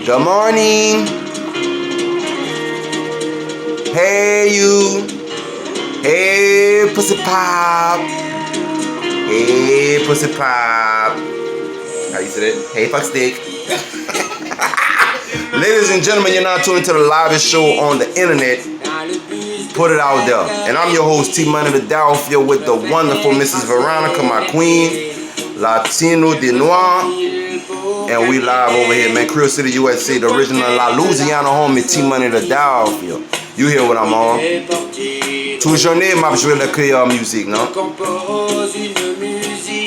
Good morning. Hey you. Hey pussy pop. Hey pussy pop. How you say that? Hey fuck stick. Ladies and gentlemen, you're now tuned to the livest show on the internet. Put it out there. And I'm your host, TMONEY Da Dalphia, with the wonderful Mrs. Veronica, my queen, Latino de Noir. And we live over here, man. Creole City, USA, the original La Louisiana homie, TMONEY Da Dalphia. You hear what I'm on? Toute journée, m'a joué le créole musique, non?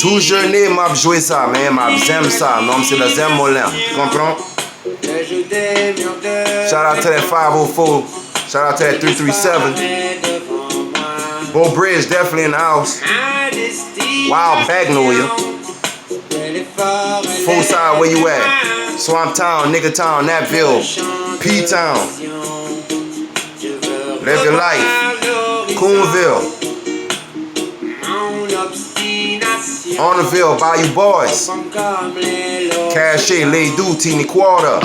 Toute journée, m'a joué ça, man. M'a j'aime ça, non? C'est le zem molin. Tu comprends? Shout out to that 504. Shout out to that 337. Bo Bridge definitely in the house. Wild Magnolia. Full side, where you at? Swamp Town, Nigga Town, Natville, P Town. Live your life. Coonville. Honorville, Bayou Boys. Cache, Les Deux, Teeny Quarter.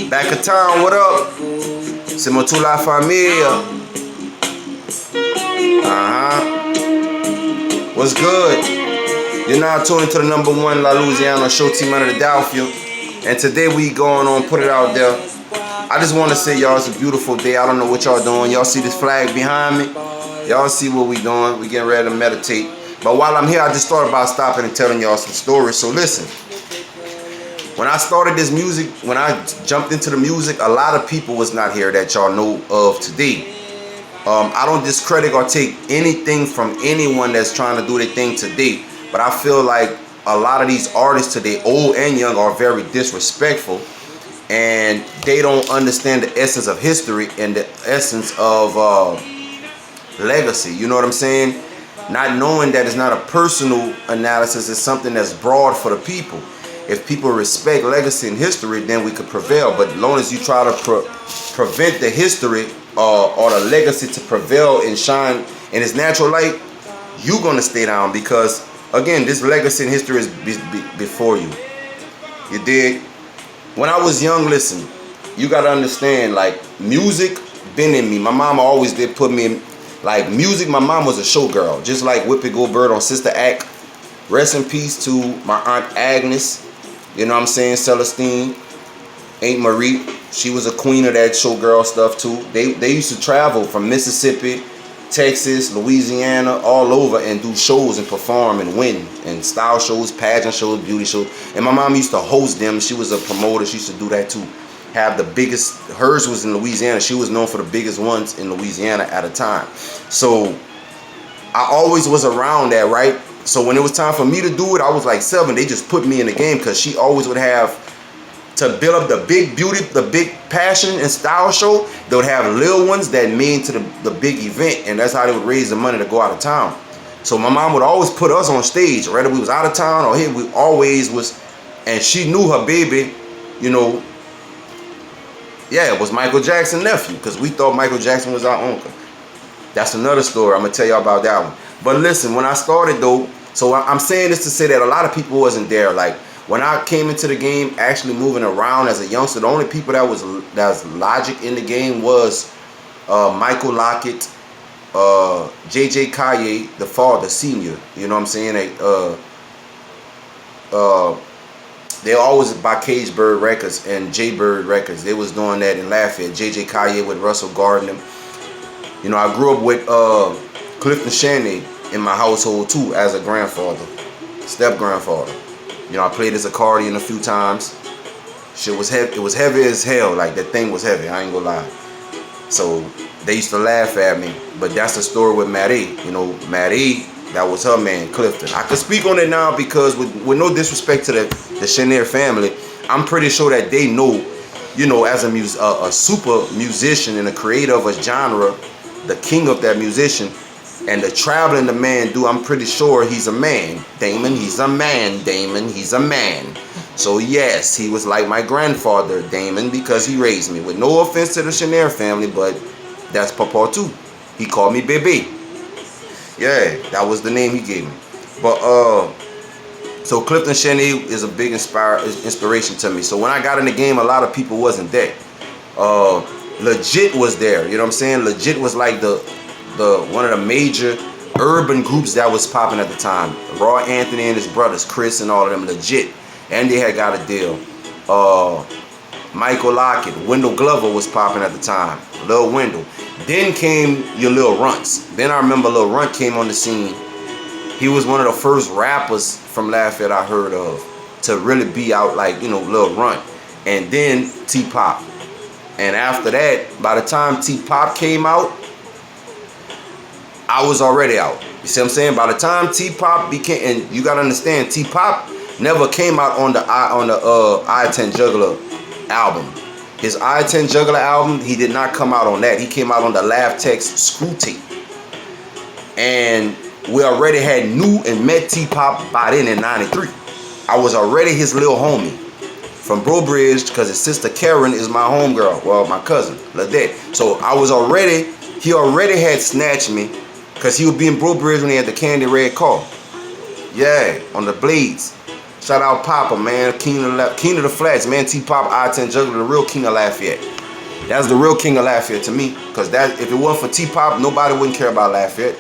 Back of town, what up? C'est mon tout la famille. What's good? You're now tuning to the #1 La Louisiana show, TMONEY Da Dalphia. And today we going on, put it out there. I just want to say, y'all, it's a beautiful day. I don't know what y'all doing. Y'all see this flag behind me? Y'all see what we doing. We getting ready to meditate. But while I'm here, I just thought about stopping and telling y'all some stories. So listen. When I started this music, when I jumped into the music, a lot of people was not here that y'all know of today. I don't discredit or take anything from anyone that's trying to do their thing today. But I feel like a lot of these artists today, old and young, are very disrespectful. And they don't understand the essence of history and the essence of legacy. You know what I'm saying? Not knowing that it's not a personal analysis, it's something that's broad for the people. If people respect legacy and history, then we could prevail. But as long as you try to prevent the history or the legacy to prevail and shine in its natural light, you're going to stay down. Because, again, this legacy and history is before you. You dig? When I was young, listen, you got to understand, like, music been in me. My mama always did put me in, like, music. My mom was a showgirl, just like Whoopi Goldberg on Sister Act. Rest in peace to my Aunt Agnes. You know what I'm saying? Celestine, Aunt Marie, she was a queen of that showgirl stuff too. They used to travel from Mississippi, Texas, Louisiana, all over and do shows and perform and win. And style shows, pageant shows, beauty shows. And my mom used to host them. She was a promoter. She used to do that too. Have the biggest, hers was in Louisiana. She was known for the biggest ones in Louisiana at a time. So I always was around that, right? So when it was time for me to do it, I was like 7. They just put me in the game because she always would have to build up the big beauty, the big passion and style show. They would have little ones that made to the big event, and that's how they would raise the money to go out of town. So my mom would always put us on stage, whether we was out of town or here. We always was, and she knew her baby, you know. Yeah, it was Michael Jackson's nephew because we thought Michael Jackson was our uncle. That's another story. I'm gonna tell y'all about that one. But listen, when I started though, so I'm saying this to say that a lot of people wasn't there. Like when I came into the game, actually moving around as a youngster, the only people that was logic in the game was Michael Lockett, JJ Kaye, the father, senior. You know what I'm saying? They always by Cage Bird Records and J Bird Records. They was doing that in Lafayette. JJ Kaye with Russell Gardner. You know, I grew up with Clifton Shaney in my household too as a grandfather, step grandfather. You know, I played his accordion a few times. Shit was heavy. It was heavy as hell. Like that thing was heavy. I ain't gonna lie. So they used to laugh at me. But that's the story with Maddie. You know, Maddie, that was her man, Clifton. I can speak on it now because with no disrespect to the Chenier family, I'm pretty sure that they know, you know, as a super musician and a creator of a genre, the king of that musician, and the traveling the man do, I'm pretty sure he's a man. Damon, he's a man. Damon, he's a man. So yes, he was like my grandfather, Damon, because he raised me. With no offense to the Chenier family, but that's Papa too. He called me Bebe. Yeah, that was the name he gave me. But so Clifton Chenier is a big inspiration to me. So when I got in the game, a lot of people wasn't there. Legit was there. You know what I'm saying? Legit was like the one of the major urban groups that was popping at the time. Raw Anthony and his brothers, Chris and all of them, legit. And they had got a deal. Michael Lockett, Wendell Glover was popping at the time. Lil Wendell. Then came your Lil Runts. Then I remember Lil Runt came on the scene. He was one of the first rappers from Lafayette I heard of to really be out like, you know, Lil Runt. And then T-Pop. And after that, by the time T-Pop came out, I was already out. You see what I'm saying? By the time T-Pop became, and you gotta understand, T-Pop never came out on the I-10 Juggler album. His I-10 Juggler album, he did not come out on that. He came out on the Laugh Text Screw Tape. And we already had knew and met T-Pop by then in 93. I was already his little homie from Bro Bridge because his sister Karen is my homegirl. Well, my cousin, Ladette. So I was already, he already had snatched me because he would be in Bro Bridge when he had the candy red car. Yeah, on the Blades. Shout out Papa, man. King of the Flats, man. T-Pop, I-10 Juggler, the real king of Lafayette. That's the real king of Lafayette to me. Because that, if it wasn't for T-Pop, nobody wouldn't care about Lafayette.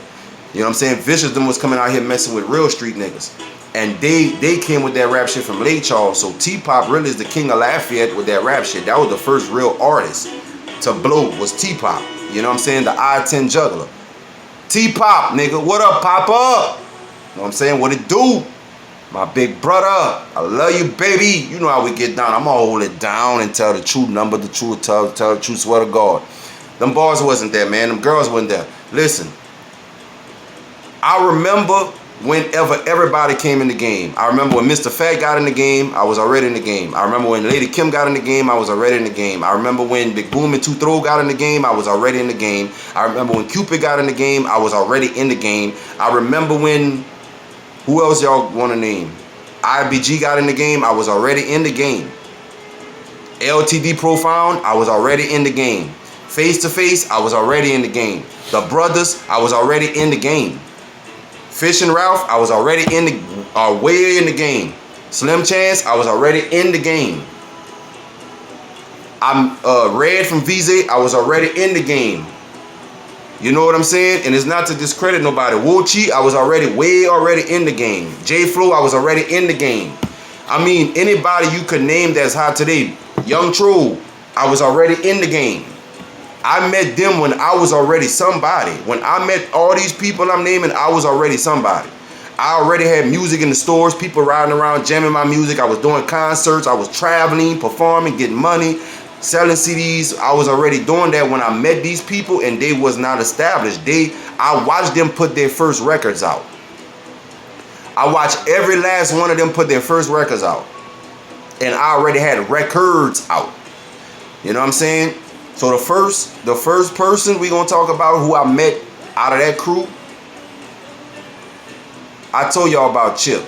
You know what I'm saying? Vicious them was coming out here messing with real street niggas. And they came with that rap shit from Lake Charles. So T-Pop really is the king of Lafayette with that rap shit. That was the first real artist to blow was T-Pop. You know what I'm saying? The I-10 Juggler. T-Pop, nigga. What up, Papa? You know what I'm saying? What it do? My big brother. I love you, baby. You know how we get down. I'm gonna hold it down and tell the true number, the truth, tell the truth, swear to God. Them boys wasn't there, man. Them girls wasn't there. Listen. I remember whenever everybody came in the game. I remember when Mr. Fat got in the game, I was already in the game. I remember when Lady Kim got in the game, I was already in the game. I remember when Big Boom and Two Throw got in the game, I was already in the game. I remember when Cupid got in the game, I was already in the game. I remember when, who else y'all want to name? IBG got in the game, I was already in the game. LTD Profound, I was already in the game. Face to Face, I was already in the game. The Brothers, I was already in the game. Fish and Ralph, I was already in the, way in the game. Slim Chance, I was already in the game. I'm Red from VZ, I was already in the game. You know what I'm saying? And it's not to discredit nobody. Wochi, I was already in the game. J Flow, I was already in the game. I mean, anybody you could name that's hot today. Young Troll, I was already in the game. I met them when I was already somebody. When I met all these people I'm naming, I was already somebody. I already had music in the stores, people riding around jamming my music. I was doing concerts, I was traveling, performing, getting money, selling CDs. I was already doing that when I met these people and they was not established. I watched them put their first records out. I watched every last one of them put their first records out. And I already had records out. You know what I'm saying? So the first person we gonna talk about who I met out of that crew, I told y'all about Chip,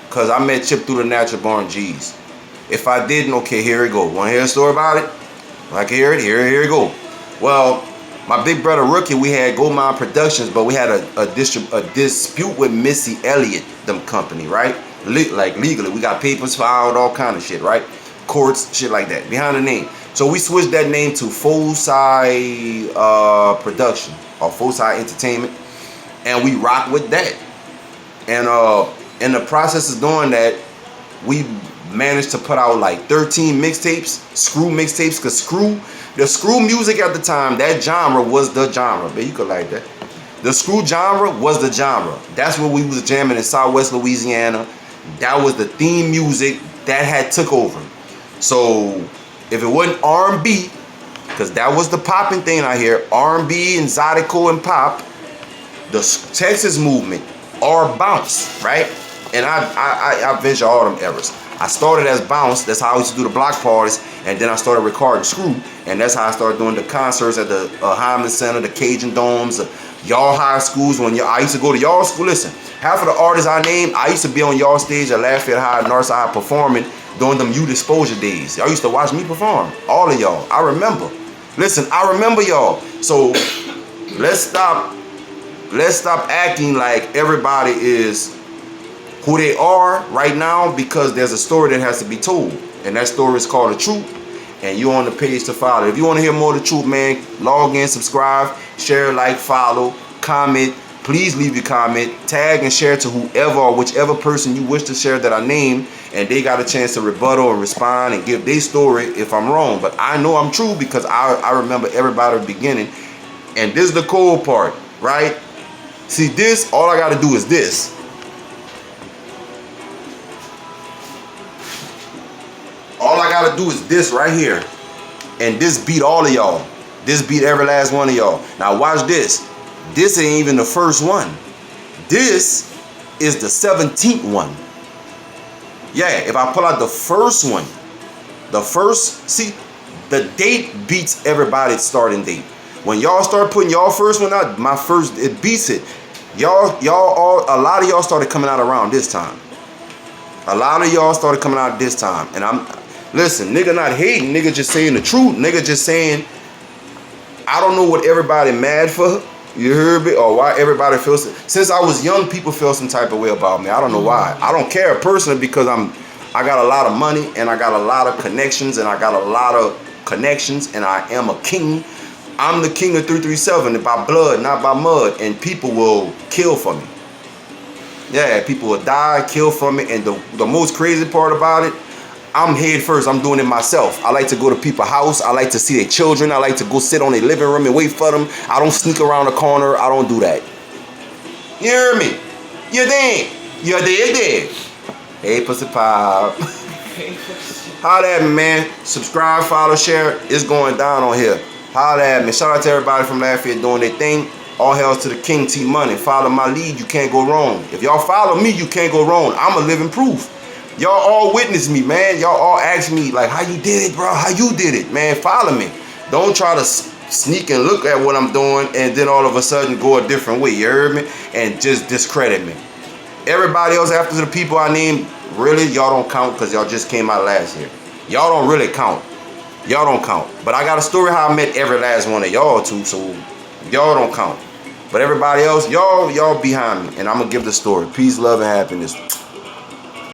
cause I met Chip through the Natural Born G's. If I didn't, okay, here we go. Want to hear a story about it? I can hear it. Here we go. Well, my big brother Rookie, we had Gold Mine Productions, but we had a dispute with Missy Elliott, them company, right? Like legally, we got papers filed, all kind of shit, right? Courts, shit like that, behind the name. So we switched that name to Full Side Production or Full Side Entertainment, and we rock with that. And in the process of doing that, we managed to put out like 13 mixtapes, Screw mixtapes, because the Screw music at the time, that genre was the genre. Man, you could like that. The Screw genre was the genre. That's what we was jamming in Southwest Louisiana. That was the theme music that had took over. So if it wasn't R&B, because that was the popping thing out here, R&B and Zydeco and pop, the Texas movement, or bounce, right? And I venture all them eras. I started as bounce, that's how I used to do the block parties, and then I started recording Screw, and that's how I started doing the concerts at the Hyman Center, the Cajun Domes, y'all high schools. When I used to go to y'all school, listen, half of the artists I named, I used to be on y'all stage at Lafayette High, Northside performing during them youth exposure days. Y'all used to watch me perform, all of y'all. I remember. Listen, I remember y'all. So let's stop let's stop acting like everybody is who they are right now, because there's a story that has to be told, and that story is called The Truth, and you're on the page to follow. If you want to hear more of The Truth, man, log in, subscribe, share, like, follow, comment. Please leave your comment, tag and share to whoever or whichever person you wish to share that I name, and they got a chance to rebuttal and respond and give their story if I'm wrong. But I know I'm true because I remember everybody at the beginning. And this is the cool part, right? See this, all I got to do is this. All I got to do is this right here. And this beat all of y'all. This beat every last one of y'all. Now watch this. This ain't even the first one. This is the 17th one. Yeah, if I pull out the first one, see, the date beats everybody's starting date. When y'all start putting y'all first one out, my first, it beats it. A lot of y'all started coming out around this time. A lot of y'all started coming out this time. And listen, nigga not hating, nigga just saying the truth. Nigga just saying, I don't know what everybody mad for. You heard me? Or why everybody feels... Since I was young, people feel some type of way about me. I don't know why. I don't care personally because I got a lot of money and I got a lot of connections and I got a lot of connections and I am a king. I'm the king of 337 by blood, not by mud. And people will kill for me. Yeah, people will die, kill for me. And the most crazy part about it, I'm head first. I'm doing it myself. I like to go to people's house. I like to see their children. I like to go sit on their living room and wait for them. I don't sneak around the corner. I don't do that. You hear me? You think? You're dead. Hey, Pussy Pop. Holla at me, man. Subscribe, follow, share. It's going down on here. Holla at me. Shout out to everybody from Lafayette doing their thing. All hails to the King T-Money. Follow my lead. You can't go wrong. If y'all follow me, you can't go wrong. I'm a living proof. Y'all all witness me, man. Y'all all ask me, like, how you did it, bro? How you did it? Man, follow me. Don't try to sneak and look at what I'm doing and then all of a sudden go a different way. You heard me? And just discredit me. Everybody else after the people I named, really, y'all don't count because y'all just came out last year. Y'all don't really count. Y'all don't count. But I got a story how I met every last one of y'all too, so y'all don't count. But everybody else, y'all behind me. And I'm going to give the story. Peace, love, and happiness.